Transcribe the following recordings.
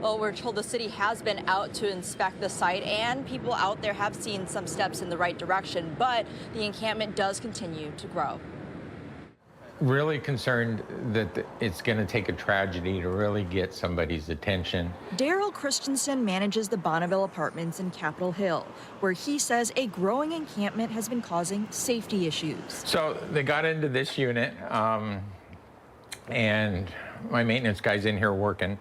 Well, we're told the city has been out to inspect the site, and people out there have seen some steps in the right direction, but the encampment does continue to grow. Really concerned that it's going to take a tragedy to really get somebody's attention. Daryl Christensen manages the Bonneville Apartments in Capitol Hill, where he says a growing encampment has been causing safety issues. So they got into this unit, and my maintenance guy's in here working,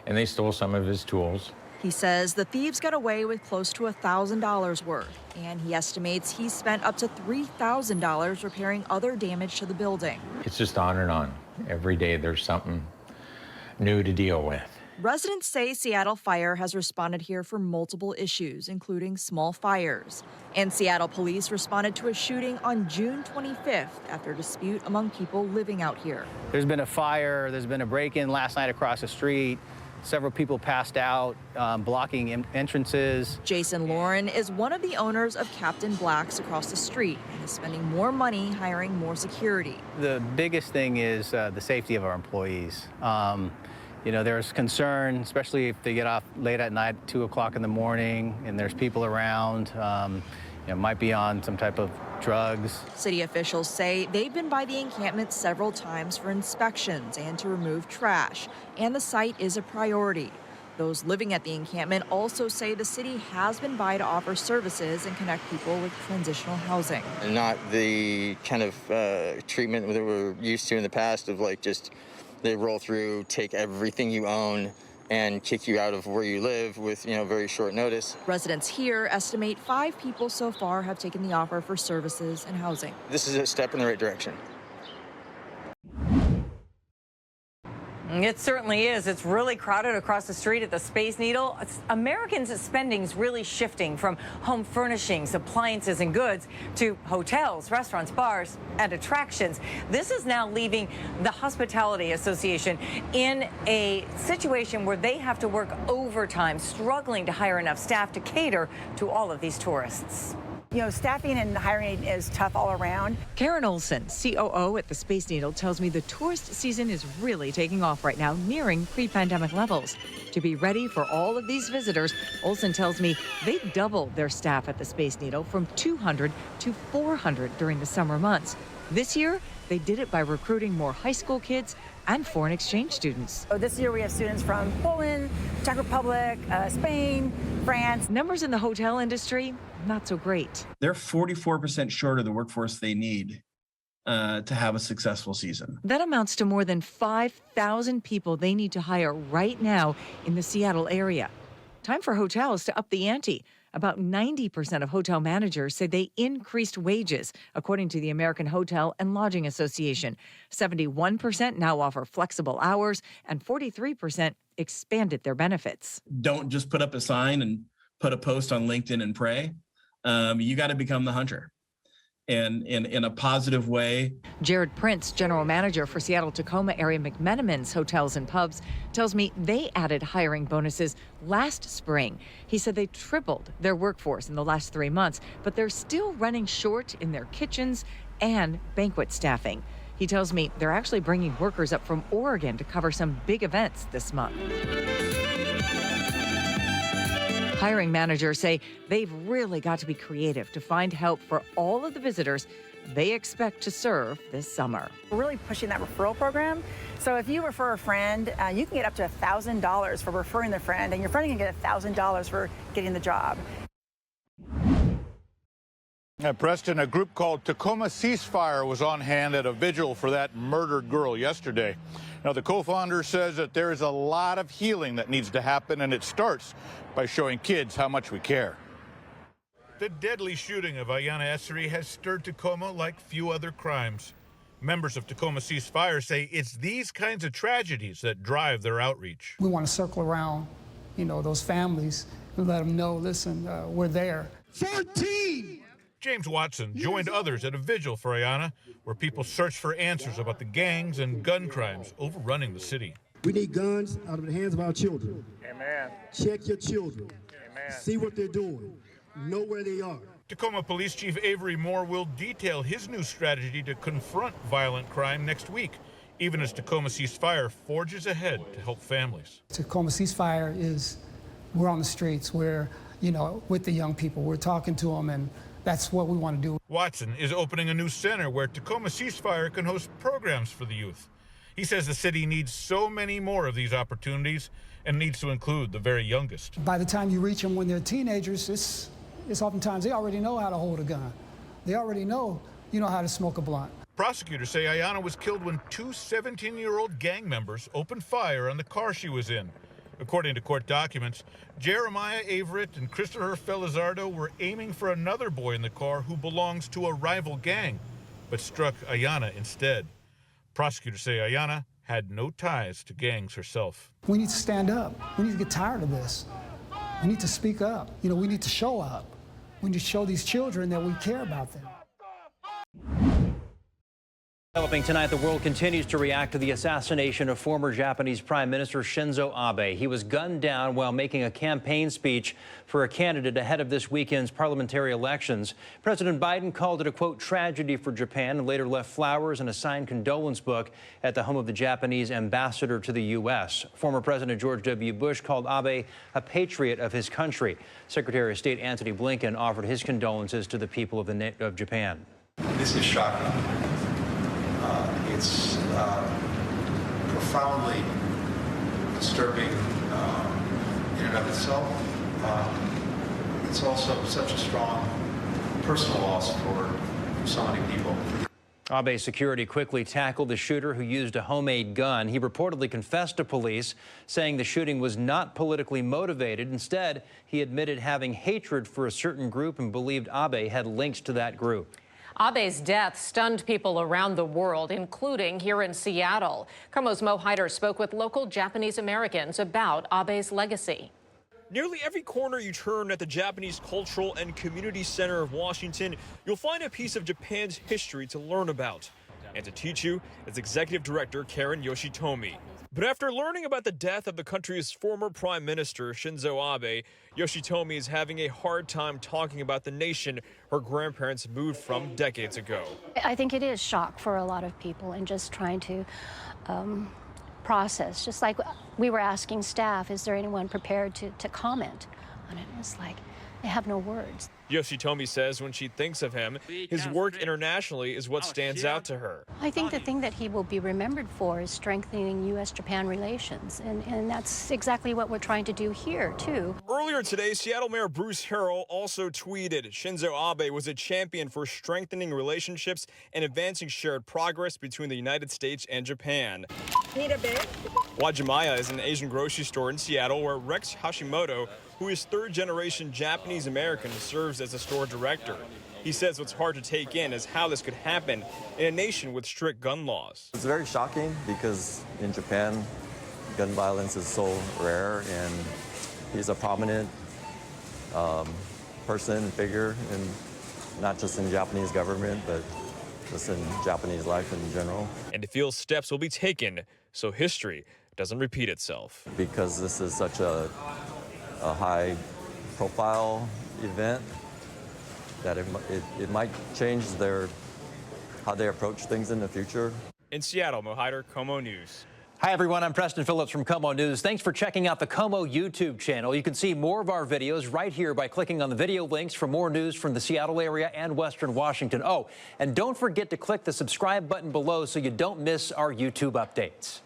and they stole some of his tools. He says the thieves got away with close to $1,000 worth, and he estimates he spent up to $3,000 repairing other damage to the building. It's just on and on. Every day there's something new to deal with. Residents say Seattle Fire has responded here for multiple issues, including small fires. And Seattle police responded to a shooting on June 25th after a dispute among people living out here. There's been a fire, there's been a break-in last night across the street. Several people passed out, blocking entrances. Jason Lauren is one of the owners of Captain Black's across the street and is spending more money hiring more security. The biggest thing is the safety of our employees. You know, there's concern, especially if they get off late at night, 2 o'clock in the morning, and there's people around, might be on some type of drugs. City officials say they've been by the encampment several times for inspections and to remove trash, and the site is a priority. Those living at the encampment also say the city has been by to offer services and connect people with transitional housing. And not the kind of treatment that we're used to in the past of like just they roll through, take everything you own, and kick you out of where you live with, very short notice. Residents here estimate 5 people so far have taken the offer for services and housing. This is a step in the right direction. It certainly is. It's really crowded across the street at the Space Needle. Americans' spending's really shifting from home furnishings, appliances, and goods to hotels, restaurants, bars, and attractions. This is now leaving the Hospitality Association in a situation where they have to work overtime, struggling to hire enough staff to cater to all of these tourists. Staffing and hiring is tough all around. Karen Olson, COO at the Space Needle, tells me the tourist season is really taking off right now, nearing pre-pandemic levels. To be ready for all of these visitors, Olson tells me they doubled their staff at the Space Needle from 200 to 400 during the summer months. This year, they did it by recruiting more high school kids and foreign exchange students. This year we have students from Poland, Czech Republic, Spain, France. Numbers in the hotel industry, not so great. They're 44% short of the workforce they need to have a successful season. That amounts to more than 5,000 people they need to hire right now in the Seattle area. Time for hotels to up the ante. About 90% of hotel managers say they increased wages, according to the American Hotel and Lodging Association. 71% now offer flexible hours, and 43% expanded their benefits. Don't just put up a sign and put a post on LinkedIn and pray. You got to become the hunter. And in a positive way. Jared Prince, general manager for Seattle Tacoma area McMenamins Hotels and Pubs, tells me they added hiring bonuses last spring. He said they tripled their workforce in the last 3 months, but they're still running short in their kitchens and banquet staffing. He tells me they're actually bringing workers up from Oregon to cover some big events this month. Hiring managers say they've really got to be creative to find help for all of the visitors they expect to serve this summer. We're really pushing that referral program. So if you refer a friend, you can get up to $1,000 for referring the friend, and your friend can get $1,000 for getting the job. At Preston, a group called Tacoma Ceasefire was on hand at a vigil for that murdered girl yesterday. Now, the co-founder says that there is a lot of healing that needs to happen, and it starts by showing kids how much we care. The deadly shooting of Ayanna Essery has stirred Tacoma like few other crimes. Members of Tacoma Ceasefire say it's these kinds of tragedies that drive their outreach. We want to circle around, those families and let them know, listen, we're there. 14! James Watson joined others at a vigil for Ayanna, where people search for answers about the gangs and gun crimes overrunning the city. We need guns out of the hands of our children. Amen. Check your children. Amen. See what they're doing. Know where they are. Tacoma Police Chief Avery Moore will detail his new strategy to confront violent crime next week. even as Tacoma ceasefire forges ahead to help families. Tacoma ceasefire is, we're on the streets, we're, with the young people, we're talking to them, and that's what we want to do. Watson is opening a new center where Tacoma ceasefire can host programs for the youth. He says the city needs so many more of these opportunities and needs to include the very youngest. By the time you reach them when they're teenagers, it's oftentimes they already know how to hold a gun. They already know, how to smoke a blunt. Prosecutors say Ayanna was killed when two 17-year-old gang members opened fire on the car she was in. According to court documents, Jeremiah Averett and Christopher Felizardo were aiming for another boy in the car who belongs to a rival gang, but struck Ayanna instead. Prosecutors say Ayanna had no ties to gangs herself. We need to stand up. We need to get tired of this. We need to speak up. We need to show up. We need to show these children that we care about them. Developing tonight, the world continues to react to the assassination of former Japanese Prime Minister Shinzo Abe. He was gunned down while making a campaign speech for a candidate ahead of this weekend's parliamentary elections. President Biden called it a, quote, tragedy for Japan and later left flowers and a signed condolence book at the home of the Japanese ambassador to the U.S. Former President George W. Bush called Abe a patriot of his country. Secretary of State Antony Blinken offered his condolences to the people of Japan. This is shocking. It's profoundly disturbing in and of itself. It's also such a strong personal loss for so many people. Abe's security quickly tackled the shooter who used a homemade gun. He reportedly confessed to police, saying the shooting was not politically motivated. Instead, he admitted having hatred for a certain group and believed Abe had links to that group. Abe's death stunned people around the world, including here in Seattle. KOMO's Mo Hyder spoke with local Japanese Americans about Abe's legacy. Nearly every corner you turn at the Japanese Cultural and Community Center of Washington, you'll find a piece of Japan's history to learn about. And to teach you is Executive Director Karen Yoshitomi. But after learning about the death of the country's former Prime Minister, Shinzo Abe, Yoshitomi is having a hard time talking about the nation her grandparents moved from decades ago. I think it is shock for a lot of people and just trying to process. Just like we were asking staff, is there anyone prepared to comment on it? It's like they have no words. Yoshitomi says when she thinks of him, his work internationally is what stands out to her. I think the thing that he will be remembered for is strengthening U.S.-Japan relations, and that's exactly what we're trying to do here, too. Earlier today, Seattle Mayor Bruce Harrell also tweeted Shinzo Abe was a champion for strengthening relationships and advancing shared progress between the United States and Japan. Need a bit? Wajimaya is an Asian grocery store in Seattle where Rex Hashimoto, who is third-generation Japanese-American, serves as a store director. He says what's hard to take in is how this could happen in a nation with strict gun laws. It's very shocking because in Japan, gun violence is so rare, and he's a prominent person, figure, and not just in Japanese government, but just in Japanese life in general. And he feels steps will be taken so history doesn't repeat itself. Because this is such a high-profile event that it might change how they approach things in the future. In Seattle, Mo Hyder, KOMO News. Hi, everyone. I'm Preston Phillips from KOMO News. Thanks for checking out the KOMO YouTube channel. You can see more of our videos right here by clicking on the video links for more news from the Seattle area and Western Washington. Oh, and don't forget to click the subscribe button below so you don't miss our YouTube updates.